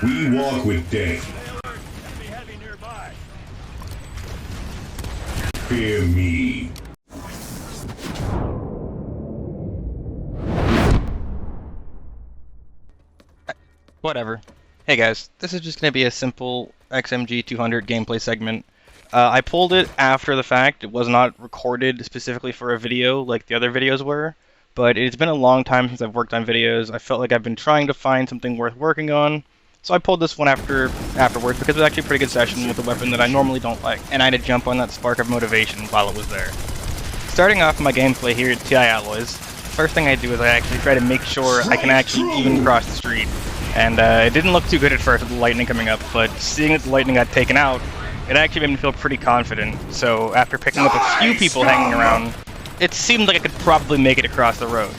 We walk with death. Fear me. Whatever. Hey guys, this is just going to be a simple XMG 200 gameplay segment. I pulled it after the fact. It was not recorded specifically for a video like the other videos were, but it's been a long time since I've worked on videos. I felt like I've been trying to find something worth working on, so I pulled this one afterwards because it was actually a pretty good session with a weapon that I normally don't like, and I had to jump on that spark of motivation while it was there. Starting off my gameplay here at TI Alloys, first thing I do is I actually try to make sure I can actually even cross the street. And it didn't look too good at first with the lightning coming up, but seeing that the lightning got taken out, it actually made me feel pretty confident. So after picking up a few people hanging around, it seemed like I could probably make it across the road.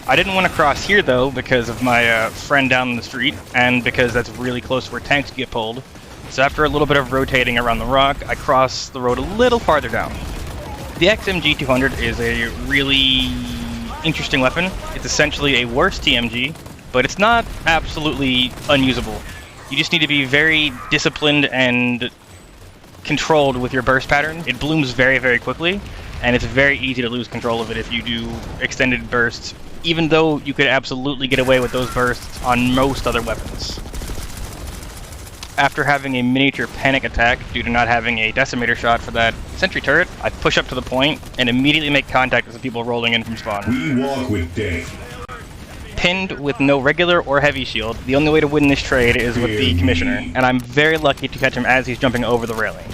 I didn't want to cross here though because of my friend down the street, and because that's really close to where tanks get pulled. So after a little bit of rotating around the rock, I crossed the road a little farther down. The XMG 200 is a really interesting weapon. It's essentially a worse TMG, but it's not absolutely unusable. You just need to be very disciplined and controlled with your burst pattern. It blooms very, very quickly, and it's very easy to lose control of it if you do extended bursts, even though you could absolutely get away with those bursts on most other weapons. After having a miniature panic attack due to not having a decimator shot for that sentry turret, I push up to the point and immediately make contact with the people rolling in from spawn. We walk with death. Pinned with no regular or heavy shield, the only way to win this trade is with the Commissioner, and I'm very lucky to catch him as he's jumping over the railing.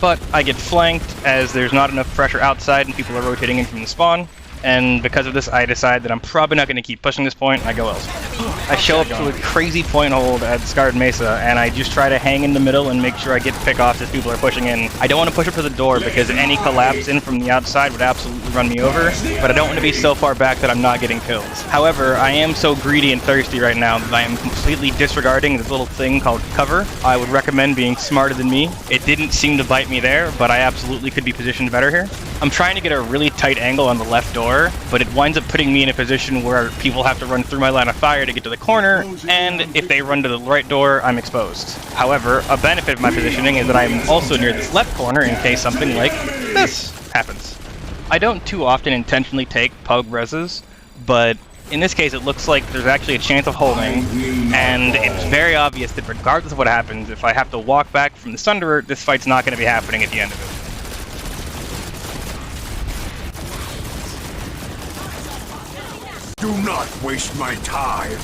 But I get flanked as there's not enough pressure outside and people are rotating in from the spawn, and because of this I decide that I'm probably not going to keep pushing this point and I go elsewhere. I show up to a crazy point hold at Scarred Mesa, and I just try to hang in the middle and make sure I get pick-offs as people are pushing in. I don't want to push up to the door because any collapse in from the outside would absolutely run me over, but I don't want to be so far back that I'm not getting kills. However, I am so greedy and thirsty right now that I am completely disregarding this little thing called cover. I would recommend being smarter than me. It didn't seem to bite me there, but I absolutely could be positioned better here. I'm trying to get a really tight angle on the left door, but it winds up putting me in a position where people have to run through my line of fire to get to the corner, and if they run to the right door, I'm exposed. However, a benefit of my positioning is that I'm also near this left corner in case something like this happens. I don't too often intentionally take pug reses, but in this case it looks like there's actually a chance of holding, and it's very obvious that regardless of what happens, if I have to walk back from the Sunderer, this fight's not going to be happening at the end of it. Do not waste my time.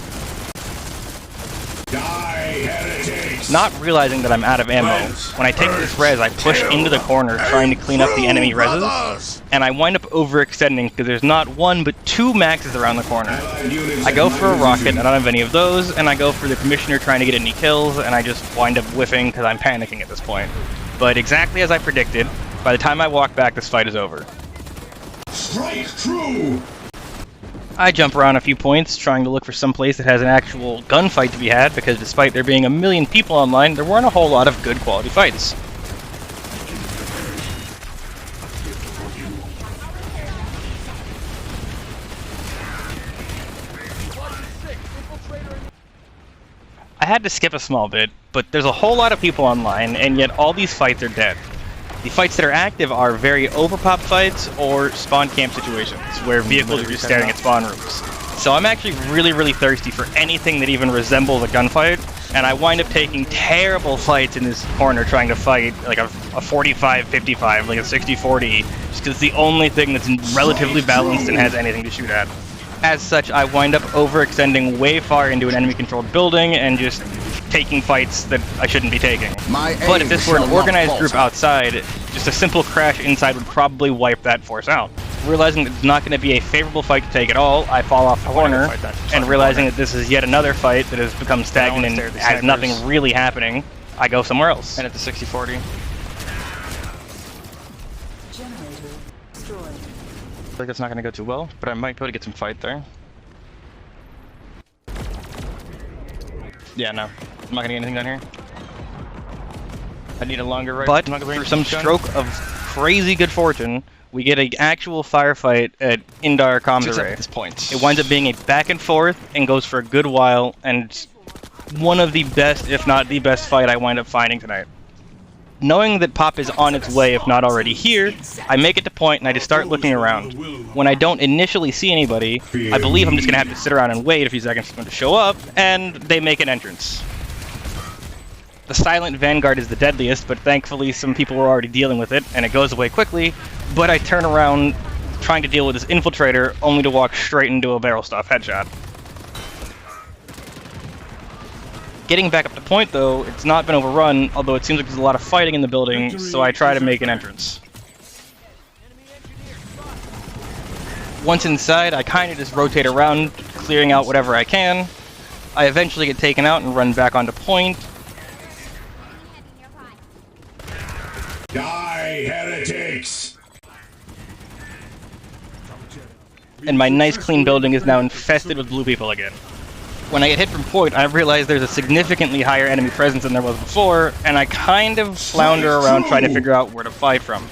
Die, heretics! Not realizing that I'm out of ammo, when I take this res, I push into the corner trying to clean up the enemy reses, and I wind up overextending because there's not one but two maxes around the corner. I go for a rocket, I don't have any of those, and I go for the Commissioner trying to get any kills, and I just wind up whiffing because I'm panicking at this point. But exactly as I predicted, by the time I walk back, this fight is over. Strike true! I jump around a few points, trying to look for some place that has an actual gunfight to be had, because despite there being a million people online, there weren't a whole lot of good quality fights. I had to skip a small bit, but there's a whole lot of people online, and yet all these fights are dead. The fights that are active are very overpop fights or spawn camp situations, where vehicles are just staring at spawn rooms. So I'm actually really, really thirsty for anything that even resembles a gunfight, and I wind up taking terrible fights in this corner trying to fight like a 45-55, like a 60-40, just because it's the only thing that's relatively balanced and has anything to shoot at. As such, I wind up overextending way far into an enemy-controlled building and just taking fights that I shouldn't be taking. But if this were an organized group outside, just a simple crash inside would probably wipe that force out. Realizing that it's not going to be a favorable fight to take at all, I fall off the corner, and realizing that this is yet another fight that has become stagnant and has nothing really happening, I go somewhere else. And at the 60-40. I feel like that's not going to go too well, but I might be able to get some fight there. Yeah, no. I'm not going to get anything done here. I need a longer right. But for some stroke of crazy good fortune, we get an actual firefight at Indar Comms Array. At this point. It winds up being a back and forth and goes for a good while, and one of the best, if not the best fight I wind up finding tonight. Knowing that Pop is on its way, if not already here, I make it to point and I just start looking around. When I don't initially see anybody, I believe I'm just going to have to sit around and wait a few seconds for them to show up, and they make an entrance. The silent Vanguard is the deadliest, but thankfully some people were already dealing with it, and it goes away quickly, but I turn around trying to deal with this infiltrator, only to walk straight into a barrel stuff headshot. Getting back up to point, though, it's not been overrun, although it seems like there's a lot of fighting in the building, so I try to make an entrance. Once inside, I kind of just rotate around, clearing out whatever I can. I eventually get taken out and run back onto point. Die, heretics! And my nice clean building is now infested with blue people again. When I get hit from point, I realize there's a significantly higher enemy presence than there was before, and I kind of flounder around trying to figure out where to fight from.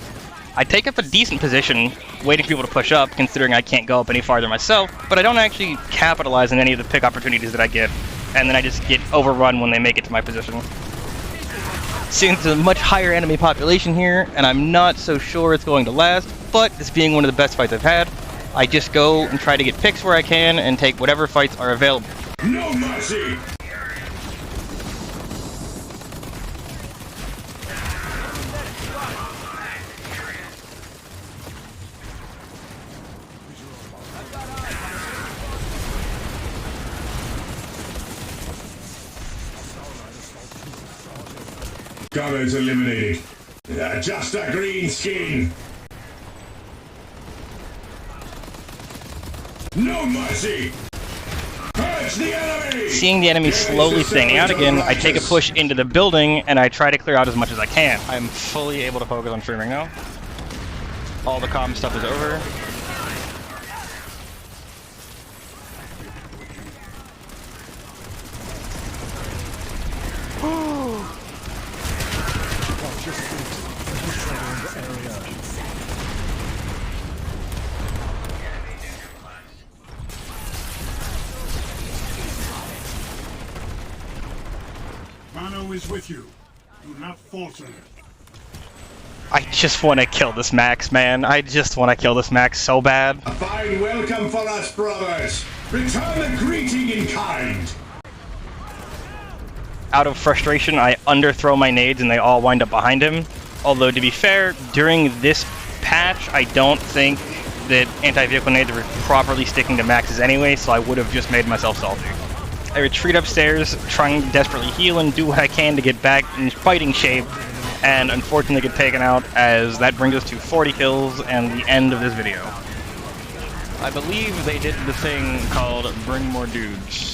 I take up a decent position, waiting for people to push up, considering I can't go up any farther myself, but I don't actually capitalize on any of the pick opportunities that I get, and then I just get overrun when they make it to my position. Seeing there's a much higher enemy population here, and I'm not so sure it's going to last, but this being one of the best fights I've had, I just go and try to get picks where I can and take whatever fights are available. No mercy! Gunners eliminated. Just a green skin. No mercy! Purge the enemy! Seeing the enemy slowly thinning out again, I take a push into the building and I try to clear out as much as I can. I'm fully able to focus on streaming now. All the comm stuff is over. Mano is with you. Do not falter. I just want to kill this Max, man. I just want to kill this Max so bad. A fine welcome for us, brothers. Return the greeting in kind. Out of frustration, I underthrow my nades and they all wind up behind him. Although, to be fair, during this patch, I don't think that anti-vehicle nades were properly sticking to Maxes anyway, so I would have just made myself salty. I retreat upstairs, trying to desperately heal and do what I can to get back in fighting shape, and unfortunately get taken out, as that brings us to 40 kills and the end of this video. I believe they did the thing called Bring More Dudes.